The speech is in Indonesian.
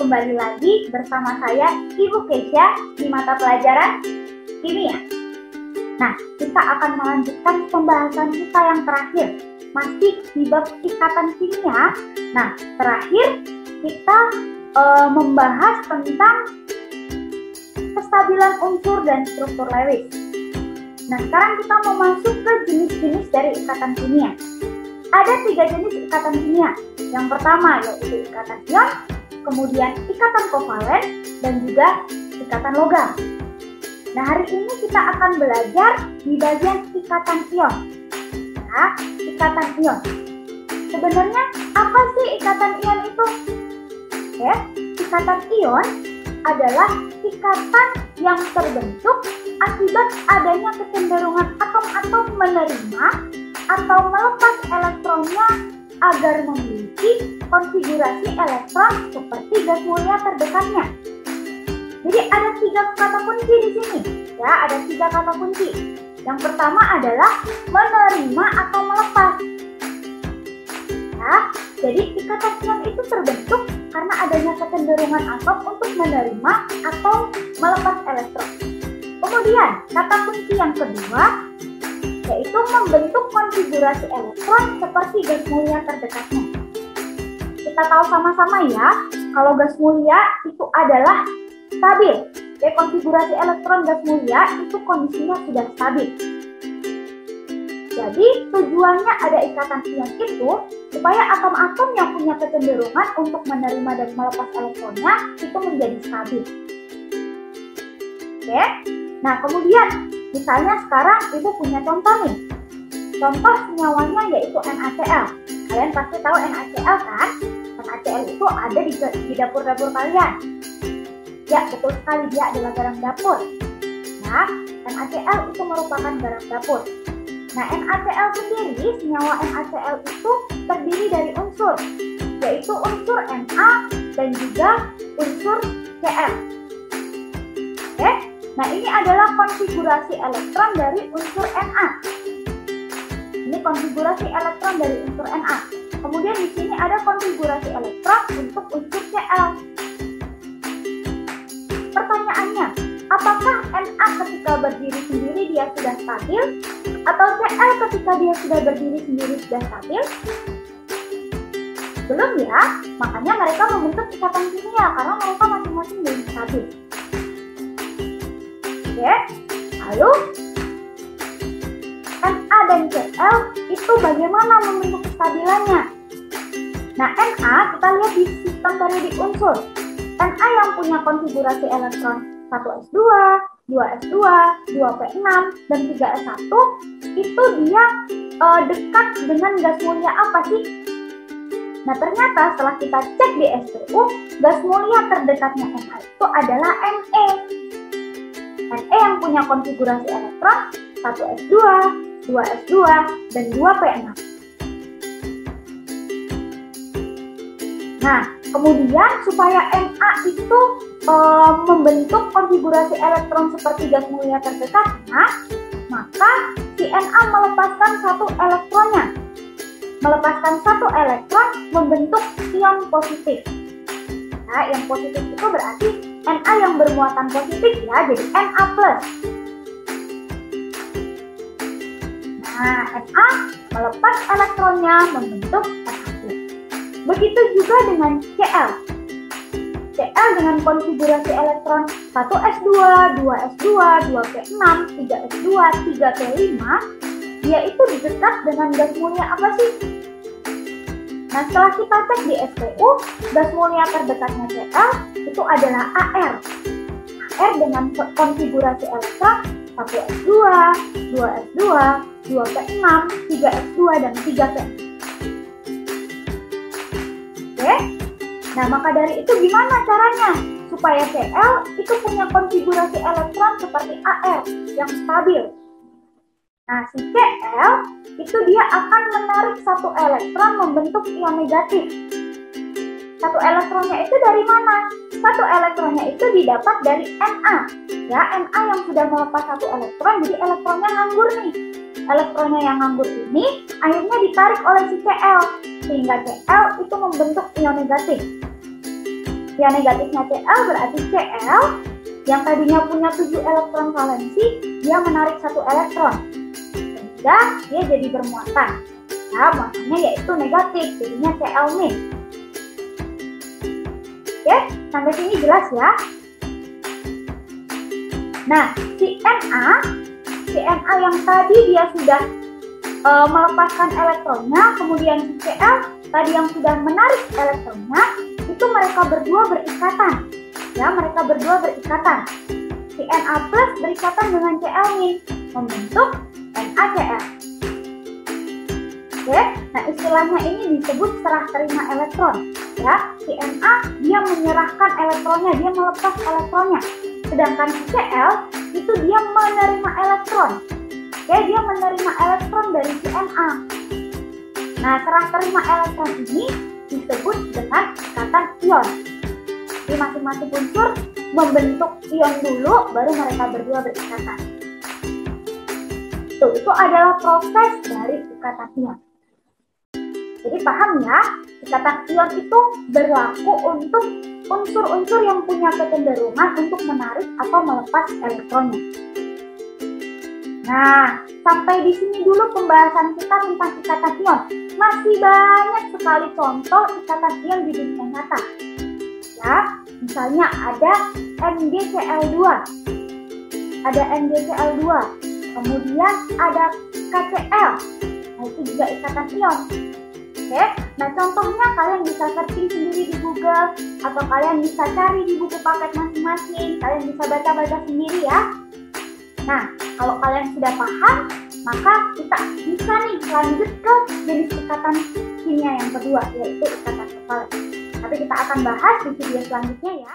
kembali lagi bersama saya Ibu Kesha di mata pelajaran kimia. Nah, kita akan melanjutkan pembahasan kita yang terakhir, masih di bab ikatan kimia. Nah, terakhir kita membahas tentang kestabilan unsur dan struktur Lewis. Nah, sekarang kita mau masuk ke jenis-jenis dari ikatan kimia. Ada 3 jenis ikatan kimia. Yang pertama yaitu ikatan ion, kemudian ikatan kovalen, dan juga ikatan logam. Nah, hari ini kita akan belajar di bagian ikatan ion. Nah, ikatan ion. Sebenarnya apa sih ikatan ion itu? Oke, ikatan ion adalah ikatan yang terbentuk akibat adanya kecenderungan atom-atom menerima atau melepas elektronnya agar memiliki konfigurasi elektron seperti gas mulia terdekatnya. Jadi ada 3 kata kunci di sini. Ya, ada 3 kata kunci. Yang pertama adalah menerima atau melepas. Ya, jadi ikatan ion itu terbentuk karena adanya kecenderungan atom untuk menerima atau melepas elektron. Kemudian, kata kunci yang kedua yaitu membentuk konfigurasi elektron seperti gas mulia terdekatnya. Kita tahu sama-sama ya, kalau gas mulia itu adalah stabil. Jadi konfigurasi elektron gas mulia itu kondisinya sudah stabil. Jadi tujuannya ada ikatan ion itu supaya atom-atom yang punya kecenderungan untuk menerima dan melepas elektronnya itu menjadi stabil. Oke. Nah, kemudian misalnya sekarang Ibu punya contoh nih. Contoh senyawanya yaitu NaCl. Kalian pasti tahu NaCl kan? NaCl itu ada di dapur-dapur kalian. Ya, betul sekali, dia adalah garam dapur. Nah, NaCl itu merupakan garam dapur. Nah, NaCl sendiri, senyawa NaCl itu terdiri dari unsur, yaitu unsur Na dan juga unsur Cl. Oke? Nah, ini adalah konfigurasi elektron dari unsur Na. Ini konfigurasi elektron dari unsur Na. Kemudian di sini ada konfigurasi elektron untuk unsur Cl. Pertanyaannya, apakah Na ketika berdiri sendiri dia sudah stabil? Atau Cl ketika dia sudah berdiri sendiri sudah stabil? Belum ya, makanya mereka membentuk ikatan kimia karena mereka masing-masing belum stabil. Oke, lalu Na dan Cl itu bagaimana membentuk kestabilannya? Nah, Na kita lihat di sistem periodik unsur. Na yang punya konfigurasi elektron 1s2, 2s2, 2p6, dan 3s1 itu dia dekat dengan gas mulia apa sih? Nah, ternyata setelah kita cek di SPU, gas mulia terdekatnya Na itu adalah Ne. Na yang punya konfigurasi elektron 1s2, 2s2, dan 2p6. Nah, kemudian supaya Na itu membentuk konfigurasi elektron seperti gas mulia terdekatnya, maka si Na melepaskan 1 elektronnya. Melepaskan 1 elektron membentuk ion positif. Nah, ion positif itu berarti Na yang bermuatan positif ya, jadi Na+. Nah, Na melepas elektronnya membentuk Na+. Begitu juga dengan Cl. Cl dengan konfigurasi elektron 1s2, 2s2, 2p6, 3s2, 3p5, dia itu dekat dengan gas mulia apa sih? Nah, setelah kita cek di SPU, gas mulia terdekatnya Cl itu adalah Ar. Ar dengan konfigurasi elektron 1s2, 2s2, 2p6, 3s2, dan 3p6. Oke? Nah, maka dari itu gimana caranya? Supaya Cl itu punya konfigurasi elektron seperti Ar yang stabil. Nah, si Cl itu dia akan menarik 1 elektron membentuk ion negatif. 1 elektronnya itu dari mana? 1 elektronnya itu didapat dari Na. Ya, Na yang sudah melepas 1 elektron, jadi elektronnya nganggur nih. Elektronnya yang nganggur ini akhirnya ditarik oleh si Cl, sehingga Cl itu membentuk ion negatif. Ya, negatifnya Cl berarti Cl yang tadinya punya 7 elektron valensi, dia menarik 1 elektron. Sehingga dia jadi bermuatan. Nah, muatannya yaitu negatif, jadinya Cl-. Oke, sampai sini jelas ya. Nah, si Na yang tadi dia sudah melepaskan elektronnya, kemudian si Cl tadi yang sudah menarik elektronnya, itu mereka berdua berikatan. Ya, mereka berdua berikatan. Si Na plus berikatan dengan Cl min, membentuk NaCl. Oke, nah istilahnya ini disebut serah terima elektron. Ya, si Na dia menyerahkan elektronnya, dia melepas elektronnya. Sedangkan si Cl itu dia menerima elektron. Oke, dia menerima elektron dari si Na. Nah, serah terima elektron ini disebut dengan ikatan ion. Jadi masing-masing unsur membentuk ion dulu, baru mereka berdua berikatan. Itu adalah proses dari ikatan ion. Jadi paham ya, ikatan ion itu berlaku untuk unsur-unsur yang punya kecenderungan untuk menarik atau melepas elektronnya. Nah, sampai di sini dulu pembahasan kita tentang ikatan ion. Masih banyak sekali contoh ikatan ion di dunia nyata. Ya, misalnya ada NgCl2. Ada NgCl2. Kemudian ada KCl. Nah, itu juga ikatan ion. Oke, nah contohnya kalian bisa searching sendiri di Google atau kalian bisa cari di buku paket masing-masing. Kalian bisa baca-baca sendiri ya. Nah, kalau kalian sudah paham, maka kita bisa nih lanjut ke jenis ikatan kimia yang kedua, yaitu ikatan kovalen. Tapi kita akan bahas di video selanjutnya ya.